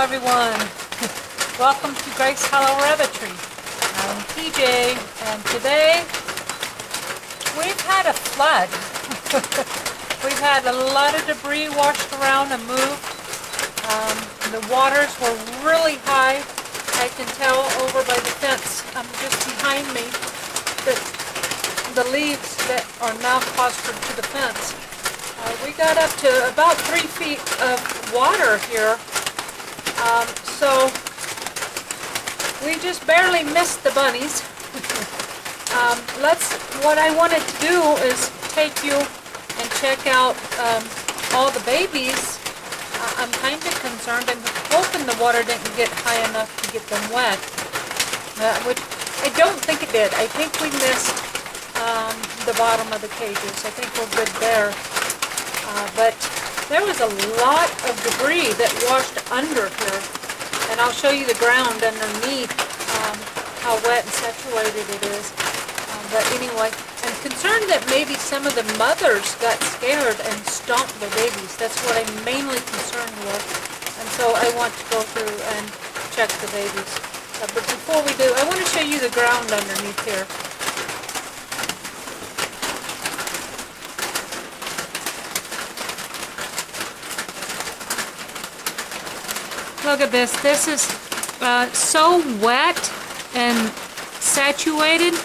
everyone. Welcome to Greg's Hollow Rabbitry. I'm TJ, and today we've had a flood. We've had a lot of debris washed around and moved. The waters were really high. I can tell over by the fence just behind me that the leaves that are now clustered to the fence. We got up to about 3 feet of water here. So we just barely missed the bunnies. What I wanted to do is take you and check out all the babies. I'm kind of concerned. I'm hoping the water didn't get high enough to get them wet, which I don't think it did. I think we missed the bottom of the cages. I think we're good there. But there was a lot of debris that washed under here, and I'll show you the ground underneath, how wet and saturated it is. But anyway, I'm concerned that maybe some of the mothers got scared and stomped their babies. That's what I'm mainly concerned with, and so I want to go through and check the babies. But before we do, I want to show you the ground underneath here. Look at this. This is so wet and saturated.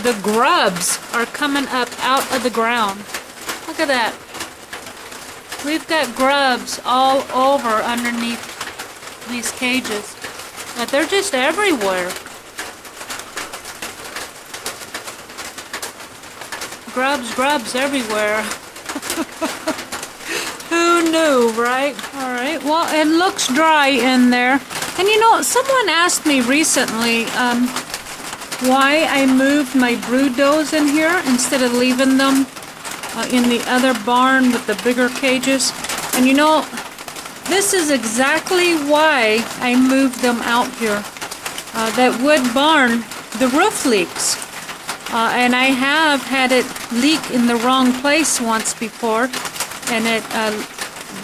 The grubs are coming up out of the ground. Look at that. We've got grubs all over underneath these cages. But they're just everywhere. Grubs everywhere. Who knew, right? Alright, well, it looks dry in there. And you know, someone asked me recently why I moved my brood does in here instead of leaving them in the other barn with the bigger cages. And you know, this is exactly why I moved them out here. That wood barn, the roof leaks. And I have had it leak in the wrong place once before. And it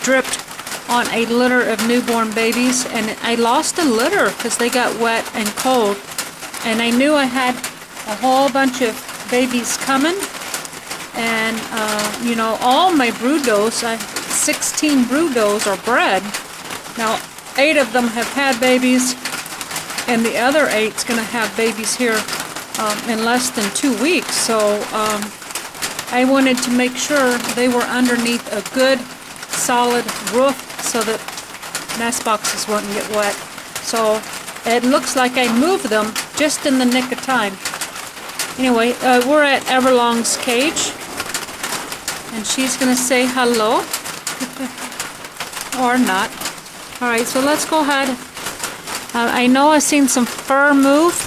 dripped on a litter of newborn babies, and I lost a litter because they got wet and cold. And I knew I had a whole bunch of babies coming, and you know, all my brood does, 16 brood does are bred. Now 8 of them have had babies, and the other 8's gonna have babies here in less than 2 weeks. So I wanted to make sure they were underneath a good, solid roof so that nest boxes wouldn't get wet. So it looks like I moved them just in the nick of time. Anyway, we're at Everlong's cage, and she's going to say hello. Or not. Alright, so let's go ahead. I know I've seen some fur move.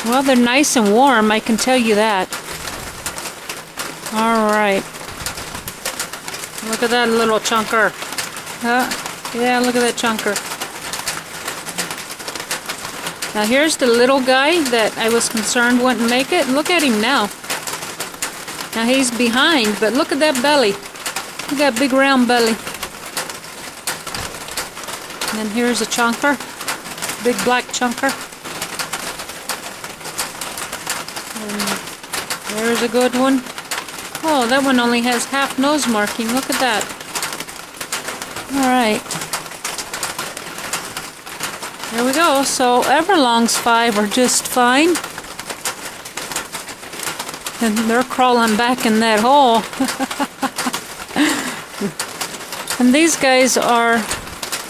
Well, they're nice and warm, I can tell you that. Alright. Look at that little chunker. Yeah, look at that chunker. Now here's the little guy that I was concerned wouldn't make it. Look at him now. Now he's behind, but look at that belly. Look at that big round belly. And then here's a chunker. Big black chunker. And there's a good one. Oh, that one only has half nose marking. Look at that. Alright. There we go. So Everlong's 5 are just fine. And they're crawling back in that hole. And these guys are,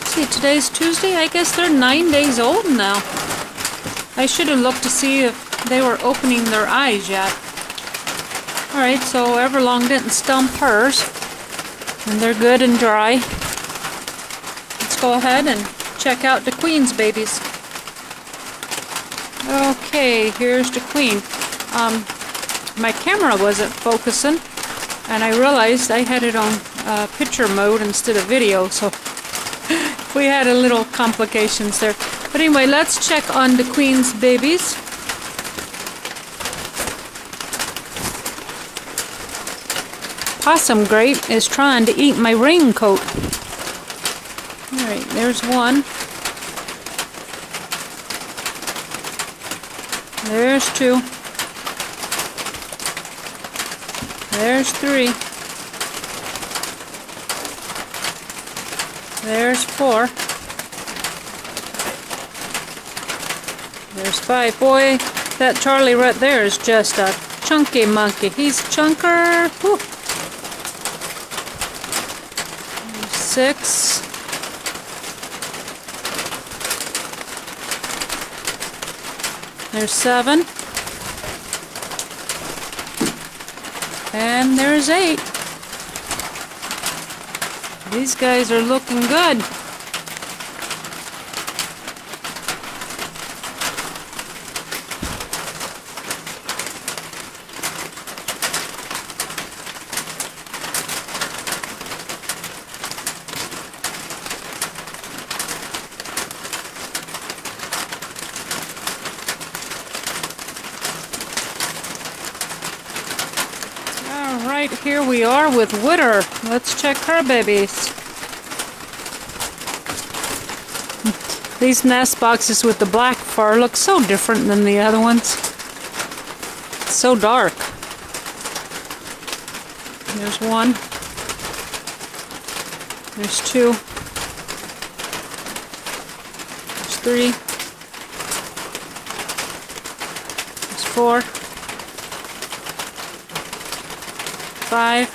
see, today's Tuesday. I guess they're 9 days old now. I should have looked to see if they were opening their eyes yet. Alright, so Everlong didn't stump hers, and they're good and dry. Let's go ahead and check out the Queen's babies. Okay, here's the Queen. My camera wasn't focusing, and I realized I had it on picture mode instead of video, so we had a little complications there. But anyway, let's check on the Queen's babies. Possum Grape is trying to eat my raincoat. Alright, there's one. There's two. There's three. There's four. There's five. Boy, that Charlie right there is just a chunky monkey. He's chunker. Whew. There's six. There's seven. And there's eight. These guys are looking good. Alright, here we are with Witter. Let's check her babies. These nest boxes with the black fur look so different than the other ones. It's so dark. There's one. There's two. There's three. There's four. Five.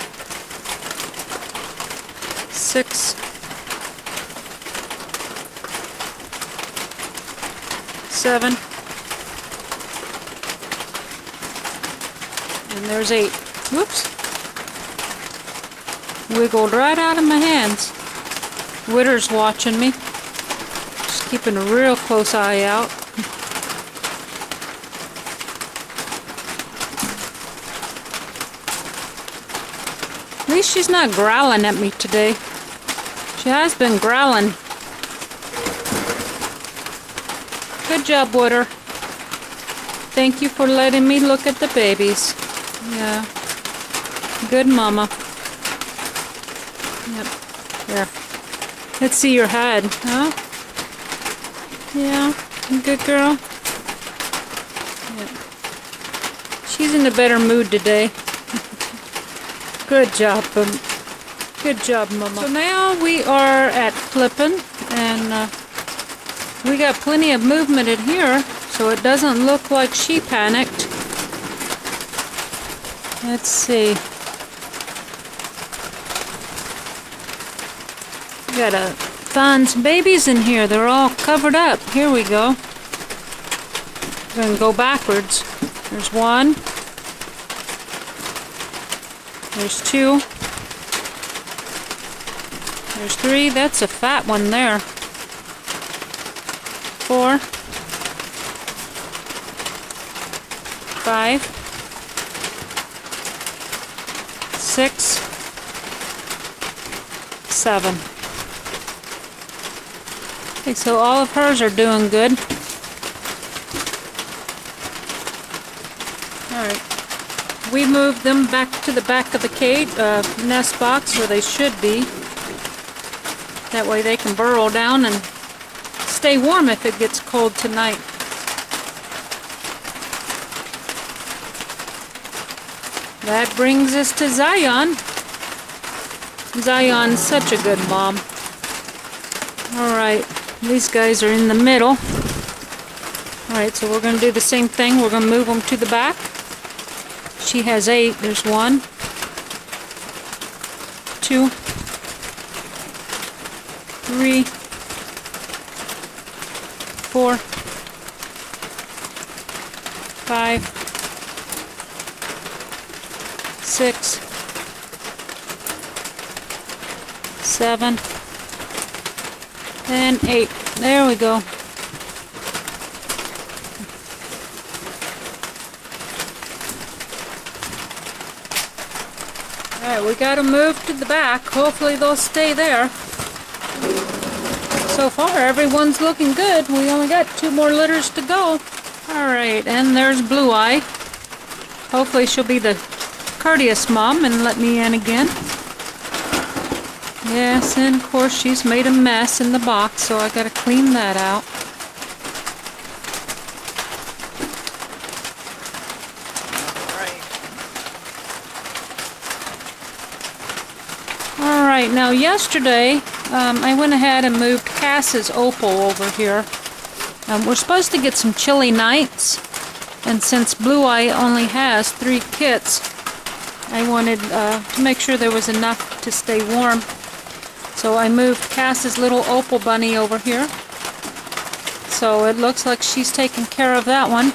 Six. 7, and there's 8. Whoops. Wiggled right out of my hands. Witter's watching me. Just keeping a real close eye out. At least she's not growling at me today. She has been growling. Good job, Witter. Thank you for letting me look at the babies. Yeah. Good mama. Yep. Here. Let's see your head. Huh? Yeah. Good girl. Yep. She's in a better mood today. Good job. Good job, mama. So now we are at Flippin, and we got plenty of movement in here, so it doesn't look like she panicked. Let's see. We gotta find some babies in here. They're all covered up. Here we go. We're gonna go backwards. There's one. There's two. There's three. That's a fat one there. 4, 5, 6, 7. Okay, so all of hers are doing good. Alright. We moved them back to the back of the cage, nest box where they should be. That way they can burrow down and stay warm if it gets cold tonight. That brings us to Zion. Zion's such a good mom. Alright, these guys are in the middle. Alright, so we're going to do the same thing. We're going to move them to the back. She has 8. There's 1, 2, 3, 4, 5, 6, 7, and 8. There we go. Alright, we gotta move to the back. Hopefully they'll stay there. So far, everyone's looking good. We only got 2 more litters to go. Alright, and there's Blue Eye. Hopefully she'll be the courteous mom and let me in again. Yes, and of course she's made a mess in the box, so I gotta clean that out. Alright, now yesterday I went ahead and moved Cass's opal over here. We're supposed to get some chilly nights, and since Blue Eye only has 3 kits, I wanted to make sure there was enough to stay warm. So I moved Cass's little opal bunny over here. So it looks like she's taking care of that one.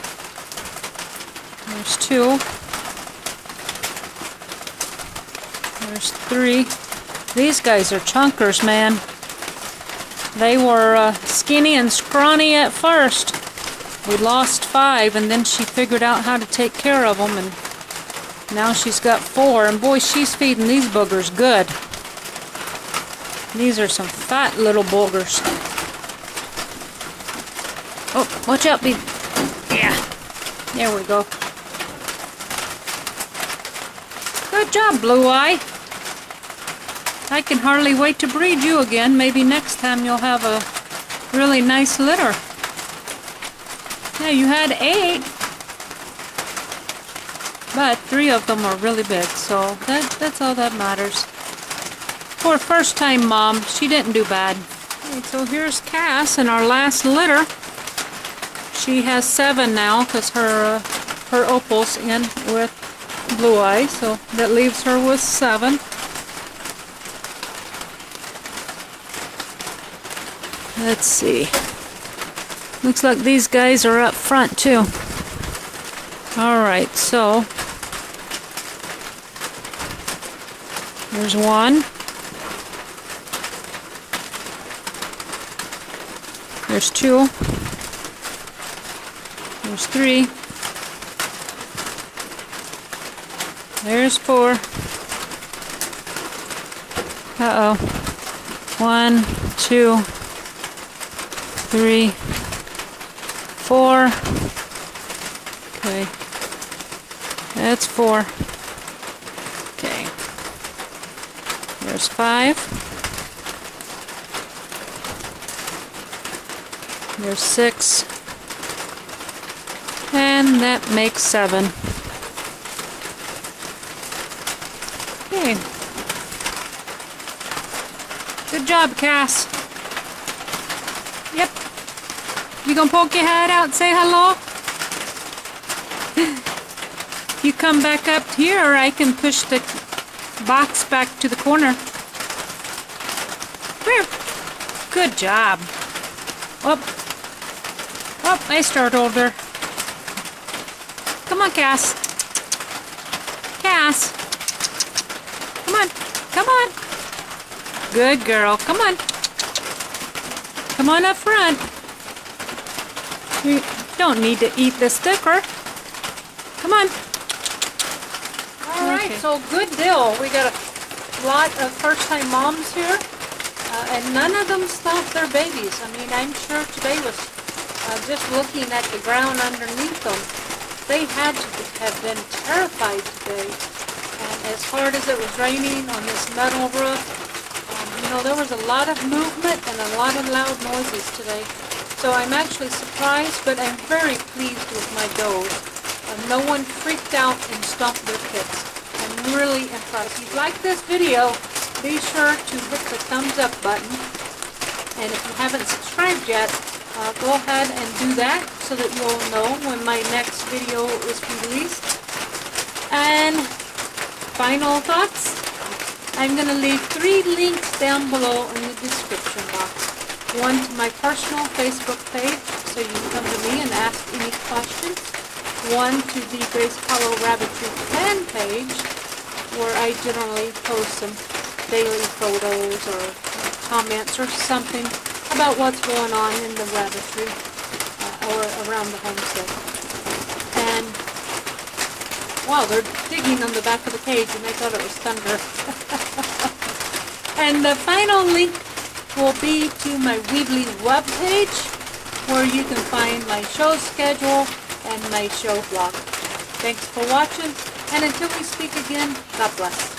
There's 2. There's 3. These guys are chunkers, man. They were skinny and scrawny at first. We lost 5, and then she figured out how to take care of them, and now she's got 4. And boy, she's feeding these boogers good. These are some fat little boogers. Oh, watch out, baby. Yeah. There we go. Good job, Blue Eye. I can hardly wait to breed you again. Maybe next time you'll have a really nice litter. Yeah, you had 8. But 3 of them are really big, so that's all that matters. For a first-time mom, she didn't do bad. Okay, so here's Cass in our last litter. She has 7 now because her opal's in with Blue Eye, so that leaves her with 7. Let's see. Looks like these guys are up front too. Alright, so there's 1. There's 2. There's 3. There's 4. Uh-oh. 1, 2, 3, 4. Okay. That's 4. Okay. There's 5. There's 6. And that makes 7. Okay. Good job, Cass. Yep. You gonna poke your head out and say hello? You come back up here, or I can push the box back to the corner. Here. Good job. Up. Oh, I start over. Come on, Cass. Cass. Come on. Come on. Good girl. Come on. Come on up front. You don't need to eat the sticker. Come on. Alright, okay. So good deal. We got a lot of first-time moms here. And none of them stopped their babies. I mean, I'm sure today was just looking at the ground underneath them. They had to have been terrified today. And as hard as it was raining on this metal roof, you know, there was a lot of movement and a lot of loud noises today. So I'm actually surprised, but I'm very pleased with my does. No one freaked out and stomped their kits. I'm really impressed. If you like this video, be sure to hit the thumbs up button. And if you haven't subscribed yet, go ahead and do that so that you'll know when my next video is released. And final thoughts, I'm going to leave 3 links down below in the description box. One to my personal Facebook page, so you can come to me and ask any questions. One to the Grace Hollow Rabbitry fan page, where I generally post some daily photos or comments or something about what's going on in the rabbitry or around the homestead. And wow, they're digging on the back of the cage, and I thought it was thunder. And the final link will be to my Weebly webpage, where you can find my show schedule and my show blog. Thanks for watching, and until we speak again, God bless.